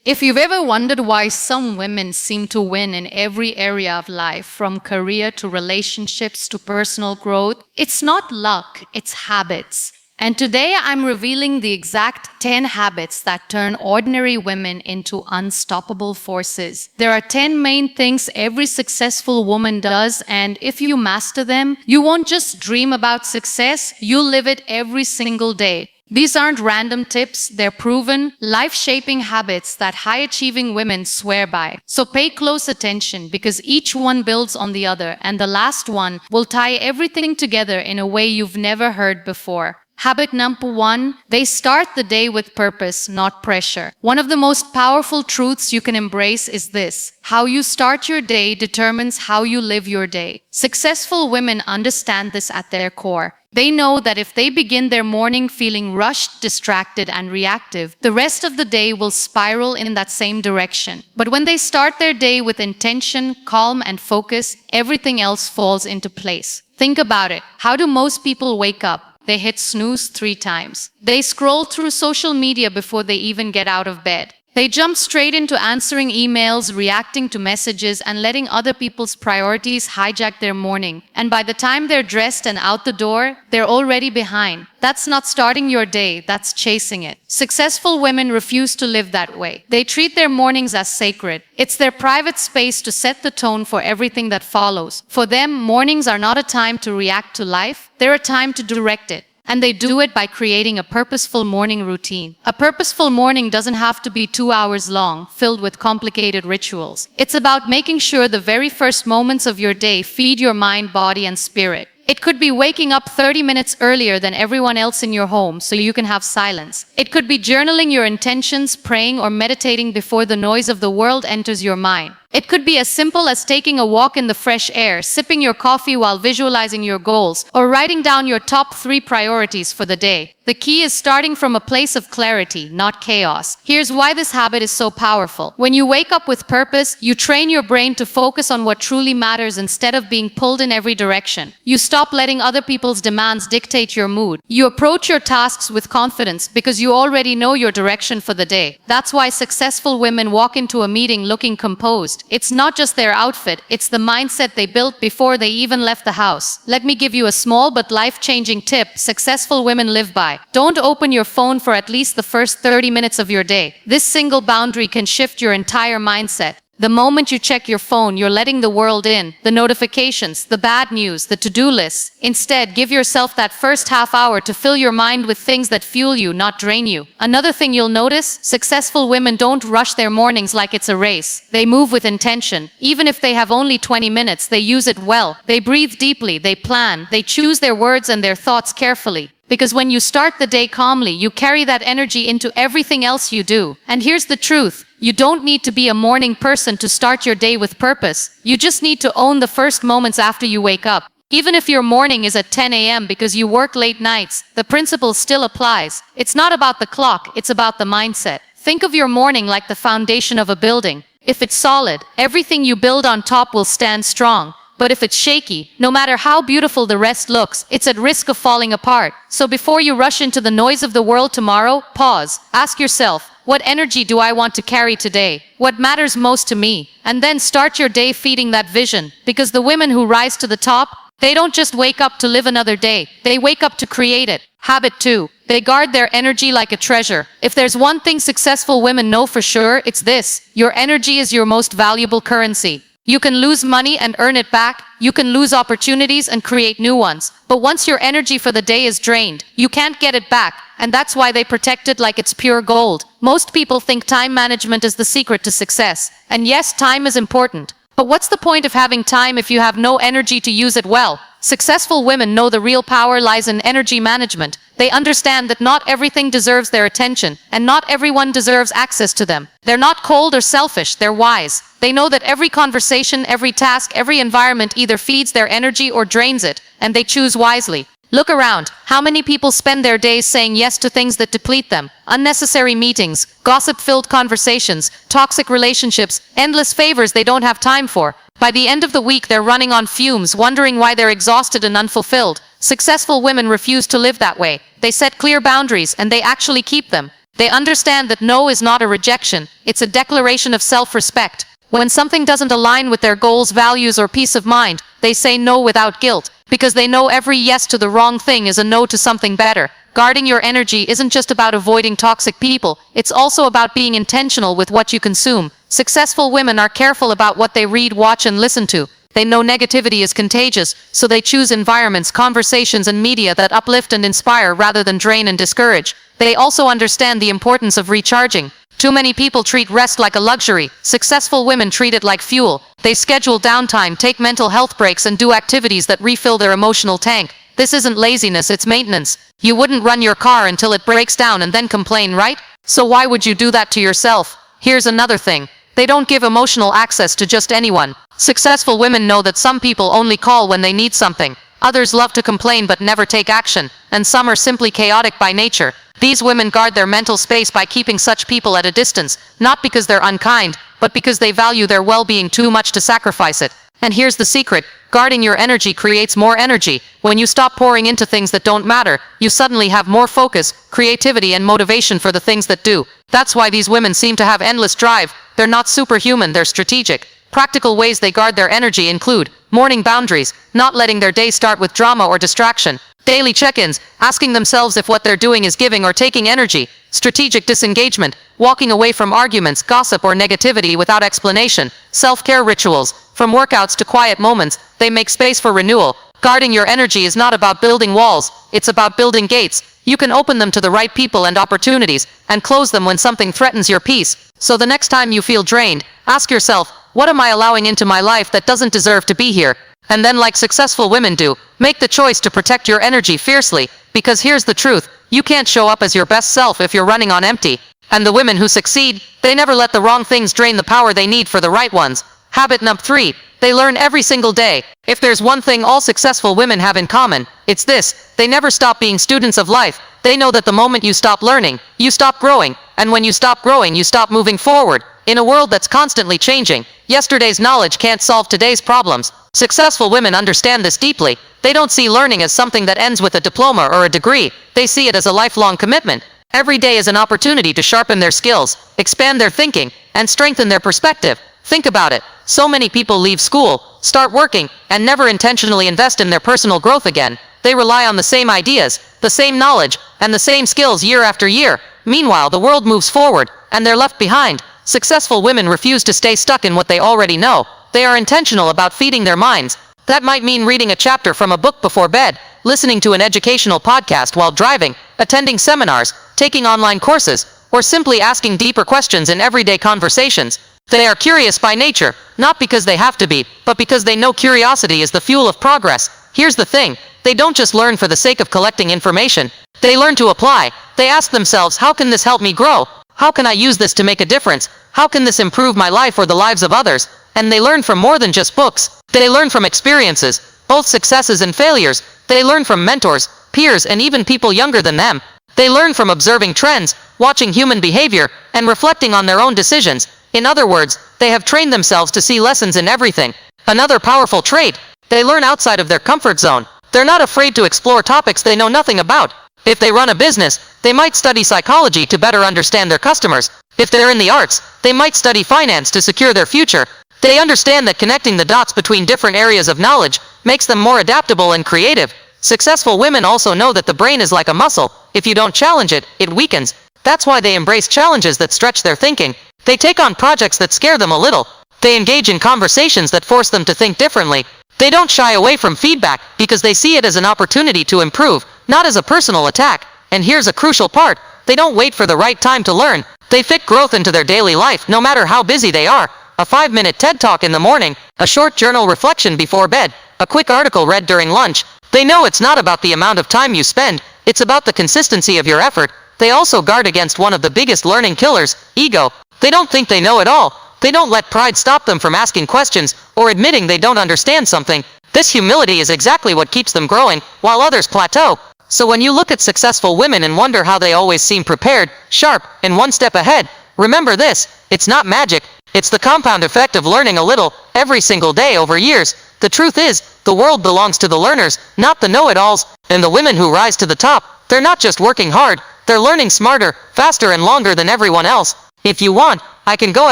If you've ever wondered why some women seem to win in every area of life, from career to relationships to personal growth, it's not luck, it's habits. And today I'm revealing the exact 10 habits that turn ordinary women into unstoppable forces. There are 10 main things every successful woman does, and if you master them, you won't just dream about success, you'll live it every single day. These aren't random tips, they're proven, life-shaping habits that high-achieving women swear by. So pay close attention because each one builds on the other, and the last one will tie everything together in a way you've never heard before. Habit number 1, they start the day with purpose, not pressure. One of the most powerful truths you can embrace is this: how you start your day determines how you live your day. Successful women understand this at their core. They know that if they begin their morning feeling rushed, distracted, and reactive, the rest of the day will spiral in that same direction. But when they start their day with intention, calm, and focus, everything else falls into place. Think about it. How do most people wake up? They hit snooze 3 times. They scroll through social media before they even get out of bed. They jump straight into answering emails, reacting to messages, and letting other people's priorities hijack their morning. And by the time they're dressed and out the door, they're already behind. That's not starting your day, that's chasing it. Successful women refuse to live that way. They treat their mornings as sacred. It's their private space to set the tone for everything that follows. For them, mornings are not a time to react to life, they're a time to direct it. And they do it by creating a purposeful morning routine. A purposeful morning doesn't have to be 2 hours long, filled with complicated rituals. It's about making sure the very first moments of your day feed your mind, body, and spirit. It could be waking up 30 minutes earlier than everyone else in your home so you can have silence. It could be journaling your intentions, praying, or meditating before the noise of the world enters your mind. It could be as simple as taking a walk in the fresh air, sipping your coffee while visualizing your goals, or writing down your top 3 priorities for the day. The key is starting from a place of clarity, not chaos. Here's why this habit is so powerful. When you wake up with purpose, you train your brain to focus on what truly matters instead of being pulled in every direction. You stop letting other people's demands dictate your mood. You approach your tasks with confidence because you already know your direction for the day. That's why successful women walk into a meeting looking composed. It's not just their outfit, it's the mindset they built before they even left the house. Let me give you a small but life-changing tip successful women live by. Don't open your phone for at least the first 30 minutes of your day. This single boundary can shift your entire mindset. The moment you check your phone, you're letting the world in, the notifications, the bad news, the to-do lists. Instead, give yourself that first half hour to fill your mind with things that fuel you, not drain you. Another thing you'll notice, successful women don't rush their mornings like it's a race. They move with intention. Even if they have only 20 minutes, they use it well. They breathe deeply, they plan, they choose their words and their thoughts carefully. Because when you start the day calmly, you carry that energy into everything else you do. And here's the truth. You don't need to be a morning person to start your day with purpose. You just need to own the first moments after you wake up. Even if your morning is at 10 a.m. because you work late nights, the principle still applies. It's not about the clock, it's about the mindset. Think of your morning like the foundation of a building. If it's solid, everything you build on top will stand strong. But if it's shaky, no matter how beautiful the rest looks, it's at risk of falling apart. So before you rush into the noise of the world tomorrow, pause. Ask yourself, what energy do I want to carry today? What matters most to me? And then start your day feeding that vision. Because the women who rise to the top, they don't just wake up to live another day. They wake up to create it. Habit 2. They guard their energy like a treasure. If there's one thing successful women know for sure, it's this. Your energy is your most valuable currency. You can lose money and earn it back. You can lose opportunities and create new ones. But once your energy for the day is drained, you can't get it back. And that's why they protect it like it's pure gold. Most people think time management is the secret to success. And yes, time is important. But what's the point of having time if you have no energy to use it well? Successful women know the real power lies in energy management. They understand that not everything deserves their attention, and not everyone deserves access to them. They're not cold or selfish, they're wise. They know that every conversation, every task, every environment either feeds their energy or drains it, and they choose wisely. Look around. How many people spend their days saying yes to things that deplete them? Unnecessary meetings, gossip-filled conversations, toxic relationships, endless favors they don't have time for. By the end of the week, they're running on fumes, wondering why they're exhausted and unfulfilled. Successful women refuse to live that way. They set clear boundaries, and they actually keep them. They understand that no is not a rejection, it's a declaration of self-respect. When something doesn't align with their goals, values, or peace of mind, they say no without guilt, because they know every yes to the wrong thing is a no to something better. Guarding your energy isn't just about avoiding toxic people, it's also about being intentional with what you consume. Successful women are careful about what they read, watch, and listen to. They know negativity is contagious, so they choose environments, conversations, and media that uplift and inspire rather than drain and discourage. They also understand the importance of recharging. Too many people treat rest like a luxury. Successful women treat it like fuel. They schedule downtime, take mental health breaks, and do activities that refill their emotional tank. This isn't laziness, it's maintenance. You wouldn't run your car until it breaks down and then complain, right? So why would you do that to yourself? Here's another thing. They don't give emotional access to just anyone. Successful women know that some people only call when they need something. Others love to complain but never take action, and some are simply chaotic by nature. These women guard their mental space by keeping such people at a distance, not because they're unkind, but because they value their well-being too much to sacrifice it. And here's the secret. Guarding your energy creates more energy. When you stop pouring into things that don't matter, you suddenly have more focus, creativity, and motivation for the things that do. That's why these women seem to have endless drive. They're not superhuman, they're strategic. Practical ways they guard their energy include morning boundaries, not letting their day start with drama or distraction. Daily check-ins, asking themselves if what they're doing is giving or taking energy. Strategic disengagement, walking away from arguments, gossip, or negativity without explanation. Self-care rituals, from workouts to quiet moments, they make space for renewal. Guarding your energy is not about building walls, it's about building gates. You can open them to the right people and opportunities, and close them when something threatens your peace. So the next time you feel drained, ask yourself, what am I allowing into my life that doesn't deserve to be here? And then, like successful women do, make the choice to protect your energy fiercely, because here's the truth, you can't show up as your best self if you're running on empty. And the women who succeed, they never let the wrong things drain the power they need for the right ones. Habit number 3, they learn every single day. If there's one thing all successful women have in common, it's this: they never stop being students of life. They know that the moment you stop learning, you stop growing, and when you stop growing, you stop moving forward. In a world that's constantly changing, yesterday's knowledge can't solve today's problems. Successful women understand this deeply. They don't see learning as something that ends with a diploma or a degree. They see it as a lifelong commitment. Every day is an opportunity to sharpen their skills, expand their thinking, and strengthen their perspective. Think about it. So many people leave school, start working, and never intentionally invest in their personal growth again. They rely on the same ideas, the same knowledge, and the same skills year after year. Meanwhile, the world moves forward, and they're left behind. Successful women refuse to stay stuck in what they already know. They are intentional about feeding their minds. That might mean reading a chapter from a book before bed, listening to an educational podcast while driving, attending seminars, taking online courses, or simply asking deeper questions in everyday conversations. They are curious by nature, not because they have to be, but because they know curiosity is the fuel of progress. Here's the thing, they don't just learn for the sake of collecting information. They learn to apply. They ask themselves, how can this help me grow? How can I use this to make a difference? How can this improve my life or the lives of others? And they learn from more than just books. They learn from experiences, both successes and failures. They learn from mentors, peers, and even people younger than them. They learn from observing trends, watching human behavior, and reflecting on their own decisions. In other words, they have trained themselves to see lessons in everything. Another powerful trait, they learn outside of their comfort zone. They're not afraid to explore topics they know nothing about. If they run a business, they might study psychology to better understand their customers. If they're in the arts, they might study finance to secure their future. They understand that connecting the dots between different areas of knowledge makes them more adaptable and creative. Successful women also know that the brain is like a muscle. If you don't challenge it, it weakens. That's why they embrace challenges that stretch their thinking. They take on projects that scare them a little. They engage in conversations that force them to think differently. They don't shy away from feedback because they see it as an opportunity to improve, not as a personal attack. And here's a crucial part. They don't wait for the right time to learn. They fit growth into their daily life no matter how busy they are. A 5-minute TED Talk in the morning, a short journal reflection before bed, a quick article read during lunch. They know it's not about the amount of time you spend, it's about the consistency of your effort. They also guard against one of the biggest learning killers, ego. They don't think they know it all. They don't let pride stop them from asking questions or admitting they don't understand something. This humility is exactly what keeps them growing, while others plateau. So when you look at successful women and wonder how they always seem prepared, sharp, and one step ahead, remember this: it's not magic. It's the compound effect of learning a little every single day over years. The truth is, the world belongs to the learners, not the know-it-alls. And the women who rise to the top, they're not just working hard, They're learning smarter, faster and longer than everyone else. If you want, I can go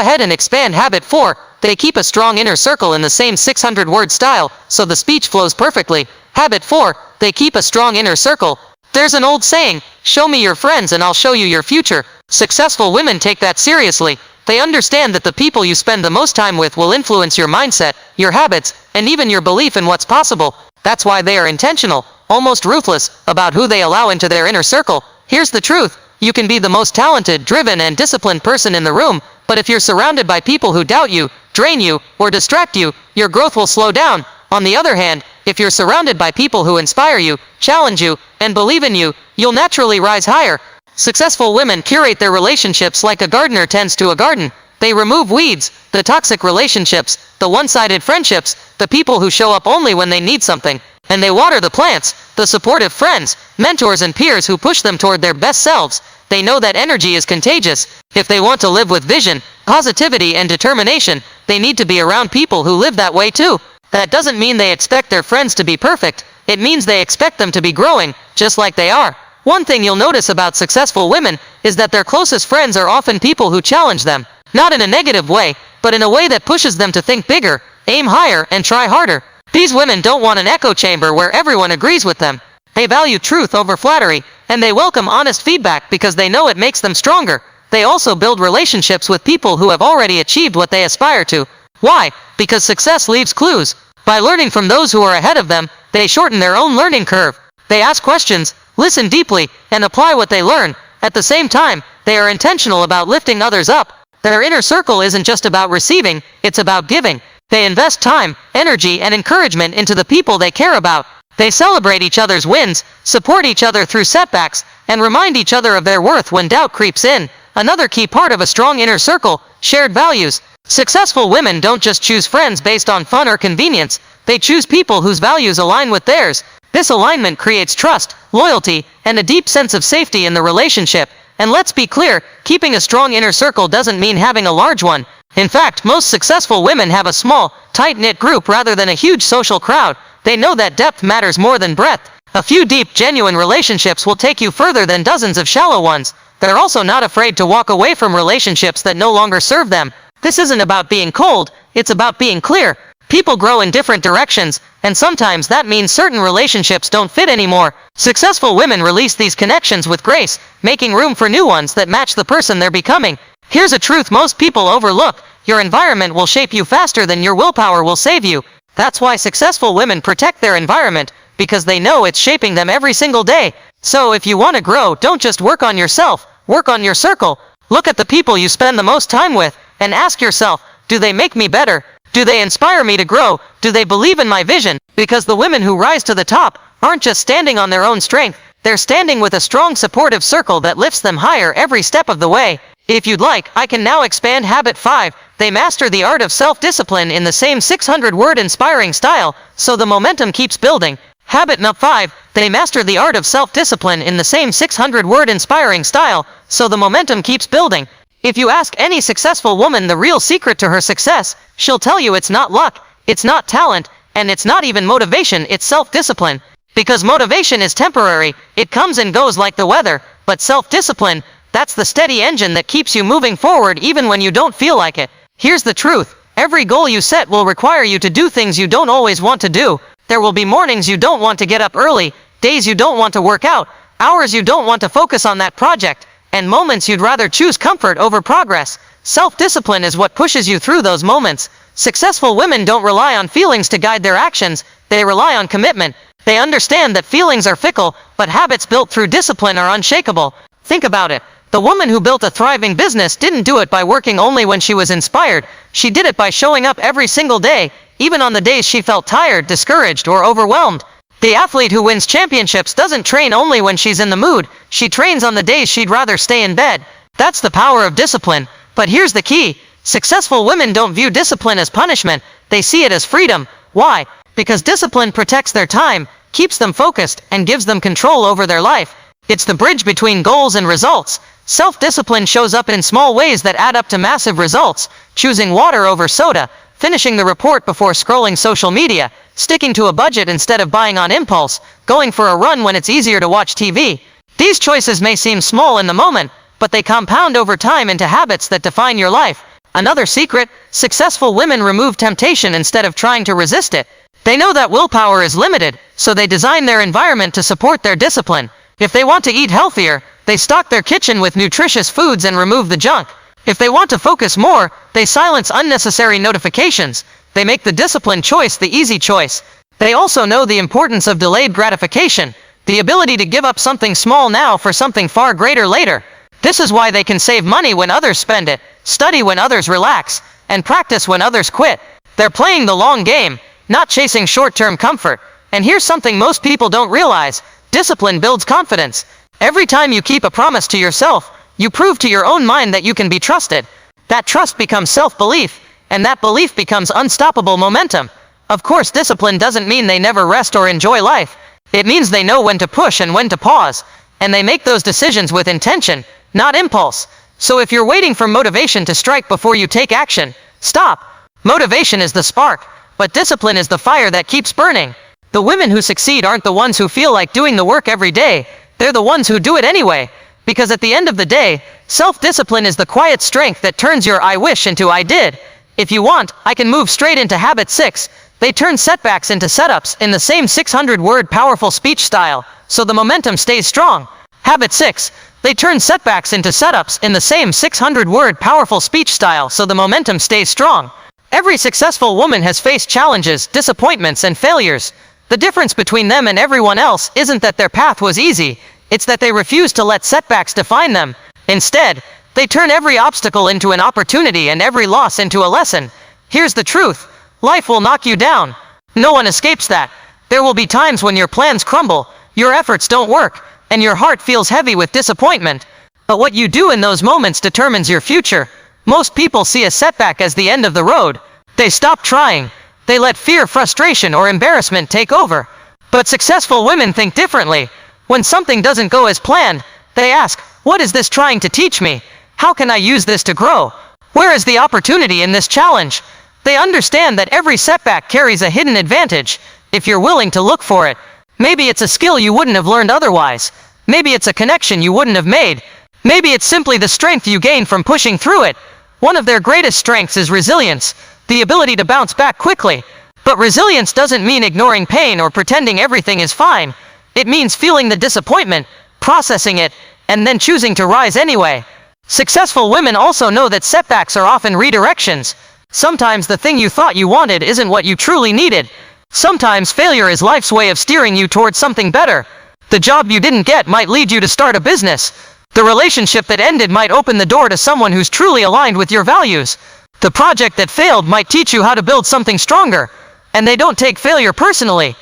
ahead and expand habit 4. They keep a strong inner circle in the same 600-word style, so the speech flows perfectly. Habit 4. They keep a strong inner circle. There's an old saying, show me your friends and I'll show you your future. Successful women take that seriously. They understand that the people you spend the most time with will influence your mindset, your habits, and even your belief in what's possible. That's why they are intentional, almost ruthless, about who they allow into their inner circle. Here's the truth. You can be the most talented, driven, and disciplined person in the room, but if you're surrounded by people who doubt you, drain you, or distract you, your growth will slow down. On the other hand, if you're surrounded by people who inspire you, challenge you, and believe in you, you'll naturally rise higher. Successful women curate their relationships like a gardener tends to a garden. They remove weeds, the toxic relationships, the one-sided friendships, the people who show up only when they need something. And they water the plants, the supportive friends, mentors and peers who push them toward their best selves. They know that energy is contagious. If they want to live with vision, positivity and determination, they need to be around people who live that way too. That doesn't mean they expect their friends to be perfect. It means they expect them to be growing, just like they are. One thing you'll notice about successful women is that their closest friends are often people who challenge them. Not in a negative way, but in a way that pushes them to think bigger, aim higher, and try harder. These women don't want an echo chamber where everyone agrees with them. They value truth over flattery, and they welcome honest feedback because they know it makes them stronger. They also build relationships with people who have already achieved what they aspire to. Why? Because success leaves clues. By learning from those who are ahead of them, they shorten their own learning curve. They ask questions, listen deeply, and apply what they learn. At the same time, they are intentional about lifting others up. Their inner circle isn't just about receiving, it's about giving. They invest time, energy, and encouragement into the people they care about. They celebrate each other's wins, support each other through setbacks, and remind each other of their worth when doubt creeps in. Another key part of a strong inner circle, shared values. Successful women don't just choose friends based on fun or convenience. They choose people whose values align with theirs. This alignment creates trust, loyalty, and a deep sense of safety in the relationship. And let's be clear, keeping a strong inner circle doesn't mean having a large one. In fact, most successful women have a small, tight-knit group rather than a huge social crowd. They know that depth matters more than breadth. A few deep, genuine relationships will take you further than dozens of shallow ones. They're also not afraid to walk away from relationships that no longer serve them. This isn't about being cold, it's about being clear. People grow in different directions, and sometimes that means certain relationships don't fit anymore. Successful women release these connections with grace, making room for new ones that match the person they're becoming. Here's a truth most people overlook. Your environment will shape you faster than your willpower will save you. That's why successful women protect their environment, because they know it's shaping them every single day. So if you want to grow, don't just work on yourself, work on your circle. Look at the people you spend the most time with, and ask yourself, do they make me better? Do they inspire me to grow? Do they believe in my vision? Because the women who rise to the top aren't just standing on their own strength, they're standing with a strong supportive circle that lifts them higher every step of the way. If you'd like, I can now expand habit 5. They master the art of self-discipline in the same 600-word inspiring style, so the momentum keeps building. Habit number 5. They master the art of self-discipline in the same 600-word inspiring style, so the momentum keeps building. If you ask any successful woman the real secret to her success, she'll tell you it's not luck, it's not talent, and it's not even motivation, it's self-discipline. Because motivation is temporary, it comes and goes like the weather, but self-discipline, that's the steady engine that keeps you moving forward even when you don't feel like it. Here's the truth. Every goal you set will require you to do things you don't always want to do. There will be mornings you don't want to get up early, days you don't want to work out, hours you don't want to focus on that project, and moments you'd rather choose comfort over progress. Self-discipline is what pushes you through those moments. Successful women don't rely on feelings to guide their actions, they rely on commitment. They understand that feelings are fickle, but habits built through discipline are unshakable. Think about it. The woman who built a thriving business didn't do it by working only when she was inspired. She did it by showing up every single day, even on the days she felt tired, discouraged, or overwhelmed. The athlete who wins championships doesn't train only when she's in the mood. She trains on the days she'd rather stay in bed. That's the power of discipline. But here's the key. Successful women don't view discipline as punishment. They see it as freedom. Why? Because discipline protects their time, keeps them focused, and gives them control over their life. It's the bridge between goals and results. Self-discipline shows up in small ways that add up to massive results. Choosing water over soda, finishing the report before scrolling social media, sticking to a budget instead of buying on impulse, going for a run when it's easier to watch TV. These choices may seem small in the moment, but they compound over time into habits that define your life. Another secret: successful women remove temptation instead of trying to resist it. They know that willpower is limited, so they design their environment to support their discipline. If they want to eat healthier, they stock their kitchen with nutritious foods and remove the junk. If they want to focus more, they silence unnecessary notifications. They make the disciplined choice the easy choice. They also know the importance of delayed gratification, the ability to give up something small now for something far greater later. This is why they can save money when others spend it, study when others relax, and practice when others quit. They're playing the long game, not chasing short-term comfort. And here's something most people don't realize: discipline builds confidence. Every time you keep a promise to yourself, you prove to your own mind that you can be trusted. That trust becomes self-belief, and that belief becomes unstoppable momentum. Of course, discipline doesn't mean they never rest or enjoy life. It means they know when to push and when to pause, and they make those decisions with intention, not impulse. So if you're waiting for motivation to strike before you take action, stop. Motivation is the spark, but discipline is the fire that keeps burning. The women who succeed aren't the ones who feel like doing the work every day. They're the ones who do it anyway. Because at the end of the day, self-discipline is the quiet strength that turns your "I wish" into "I did." If you want, I can move straight into habit 6. They turn setbacks into setups in the same 600-word powerful speech style, so the momentum stays strong. Habit 6. They turn setbacks into setups in the same 600-word powerful speech style, so the momentum stays strong. Every successful woman has faced challenges, disappointments, and failures. The difference between them and everyone else isn't that their path was easy, it's that they refuse to let setbacks define them. Instead, they turn every obstacle into an opportunity and every loss into a lesson. Here's the truth: life will knock you down. No one escapes that. There will be times when your plans crumble, your efforts don't work, and your heart feels heavy with disappointment. But what you do in those moments determines your future. Most people see a setback as the end of the road. They stop trying. They let fear, frustration, or embarrassment take over. But successful women think differently. When something doesn't go as planned, they ask, "What is this trying to teach me? How can I use this to grow? Where is the opportunity in this challenge?" They understand that every setback carries a hidden advantage, if you're willing to look for it. Maybe it's a skill you wouldn't have learned otherwise. Maybe it's a connection you wouldn't have made. Maybe it's simply the strength you gain from pushing through it. One of their greatest strengths is resilience, the ability to bounce back quickly. But resilience doesn't mean ignoring pain or pretending everything is fine. It means feeling the disappointment, processing it, and then choosing to rise anyway. Successful women also know that setbacks are often redirections. Sometimes the thing you thought you wanted isn't what you truly needed. Sometimes failure is life's way of steering you towards something better. The job you didn't get might lead you to start a business. The relationship that ended might open the door to someone who's truly aligned with your values. The project that failed might teach you how to build something stronger. And they don't take failure personally.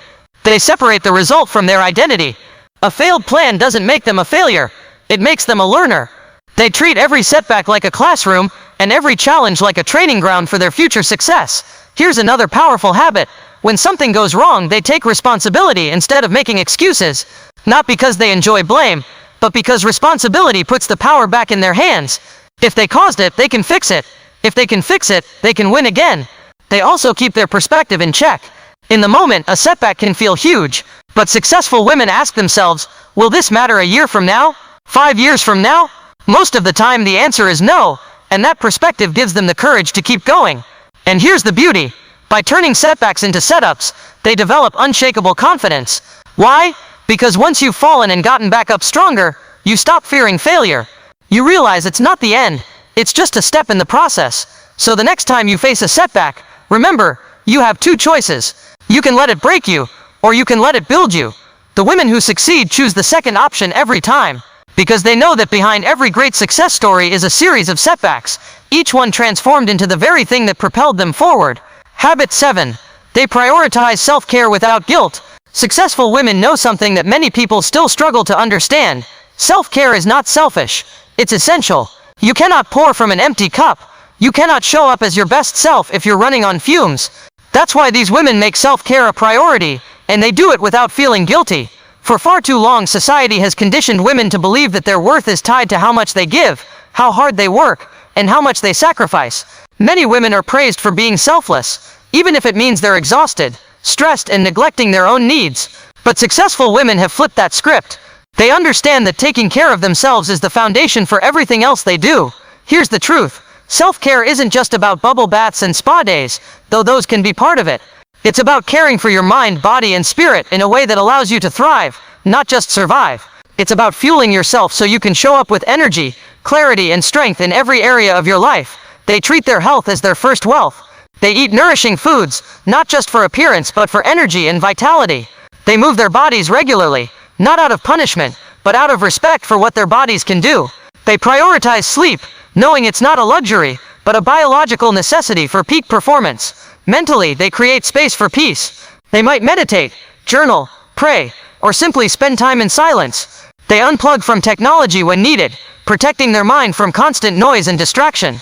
They separate the result from their identity. A failed plan doesn't make them a failure. It makes them a learner. They treat every setback like a classroom, and every challenge like a training ground for their future success. Here's another powerful habit. When something goes wrong, they take responsibility instead of making excuses. Not because they enjoy blame, but because responsibility puts the power back in their hands. If they caused it, they can fix it. If they can fix it, they can win again. They also keep their perspective in check. In the moment, a setback can feel huge, but successful women ask themselves, will this matter a year from now? 5 years from now? Most of the time the answer is no, and that perspective gives them the courage to keep going. And here's the beauty. By turning setbacks into setups, they develop unshakable confidence. Why? Because once you've fallen and gotten back up stronger, you stop fearing failure. You realize it's not the end, it's just a step in the process. So the next time you face a setback, remember, you have 2 choices. You can let it break you, or you can let it build you. The women who succeed choose the second option every time, because they know that behind every great success story is a series of setbacks, each one transformed into the very thing that propelled them forward. Habit 7. They prioritize self-care without guilt. Successful women know something that many people still struggle to understand. Self-care is not selfish. It's essential. You cannot pour from an empty cup. You cannot show up as your best self if you're running on fumes. That's why these women make self-care a priority, and they do it without feeling guilty. For far too long, society has conditioned women to believe that their worth is tied to how much they give, how hard they work, and how much they sacrifice. Many women are praised for being selfless, even if it means they're exhausted, stressed, and neglecting their own needs. But successful women have flipped that script. They understand that taking care of themselves is the foundation for everything else they do. Here's the truth. Self-care isn't just about bubble baths and spa days, though those can be part of it. It's about caring for your mind, body, and spirit in a way that allows you to thrive, not just survive. It's about fueling yourself so you can show up with energy, clarity, and strength in every area of your life. They treat their health as their first wealth. They eat nourishing foods, not just for appearance but for energy and vitality. They move their bodies regularly, not out of punishment, but out of respect for what their bodies can do. They prioritize sleep, knowing it's not a luxury, but a biological necessity for peak performance. Mentally, they create space for peace. They might meditate, journal, pray, or simply spend time in silence. They unplug from technology when needed, protecting their mind from constant noise and distraction.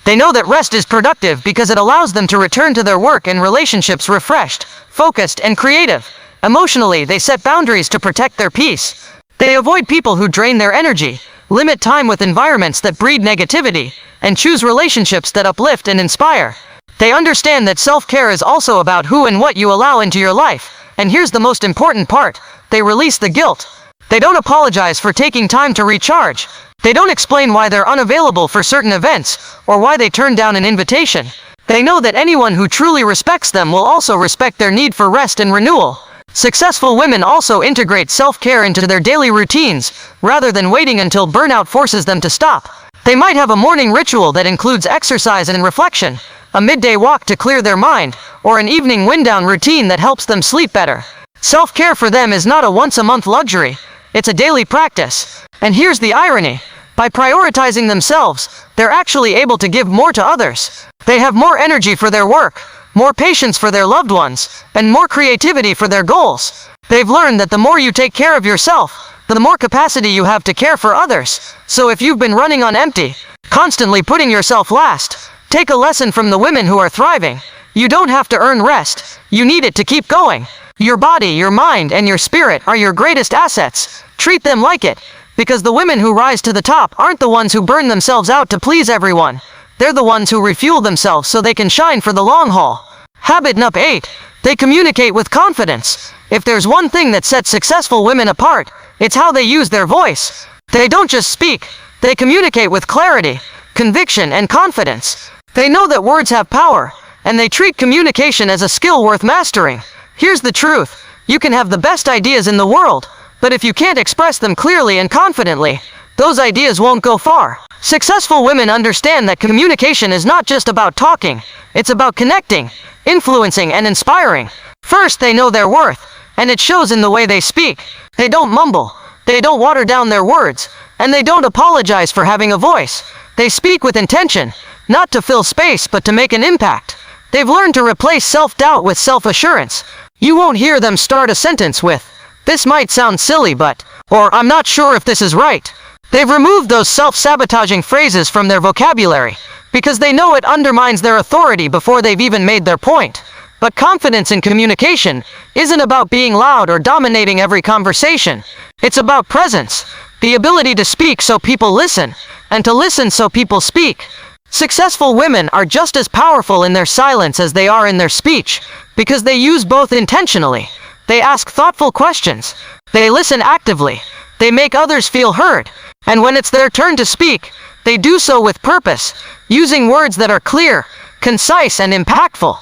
They know that rest is productive because it allows them to return to their work and relationships refreshed, focused, and creative. Emotionally, they set boundaries to protect their peace. They avoid people who drain their energy, limit time with environments that breed negativity, and choose relationships that uplift and inspire. They understand that self-care is also about who and what you allow into your life. And here's the most important part. They release the guilt. They don't apologize for taking time to recharge. They don't explain why they're unavailable for certain events, or why they turn down an invitation. They know that anyone who truly respects them will also respect their need for rest and renewal. Successful women also integrate self-care into their daily routines, rather than waiting until burnout forces them to stop. They might have a morning ritual that includes exercise and reflection, a midday walk to clear their mind, or an evening wind-down routine that helps them sleep better. Self-care for them is not a once-a-month luxury, it's a daily practice. And here's the irony. By prioritizing themselves, they're actually able to give more to others. They have more energy for their work, more patience for their loved ones, and more creativity for their goals. They've learned that the more you take care of yourself, the more capacity you have to care for others. So if you've been running on empty, constantly putting yourself last, take a lesson from the women who are thriving. You don't have to earn rest. You need it to keep going. Your body, your mind, and your spirit are your greatest assets. Treat them like it. Because the women who rise to the top aren't the ones who burn themselves out to please everyone. They're the ones who refuel themselves so they can shine for the long haul. Habit number 8. They communicate with confidence. If there's one thing that sets successful women apart, it's how they use their voice. They don't just speak, they communicate with clarity, conviction, and confidence. They know that words have power, and they treat communication as a skill worth mastering. Here's the truth. You can have the best ideas in the world, but if you can't express them clearly and confidently, those ideas won't go far. Successful women understand that communication is not just about talking, it's about connecting, influencing, and inspiring. First, they know their worth, and it shows in the way they speak. They don't mumble, they don't water down their words, and they don't apologize for having a voice. They speak with intention, not to fill space but to make an impact. They've learned to replace self-doubt with self-assurance. You won't hear them start a sentence with, "This might sound silly but," or "I'm not sure if this is right." They've removed those self-sabotaging phrases from their vocabulary, because they know it undermines their authority before they've even made their point. But confidence in communication isn't about being loud or dominating every conversation. It's about presence, the ability to speak so people listen, and to listen so people speak. Successful women are just as powerful in their silence as they are in their speech, because they use both intentionally. They ask thoughtful questions. They listen actively. They make others feel heard. And when it's their turn to speak, they do so with purpose, using words that are clear, concise, and impactful.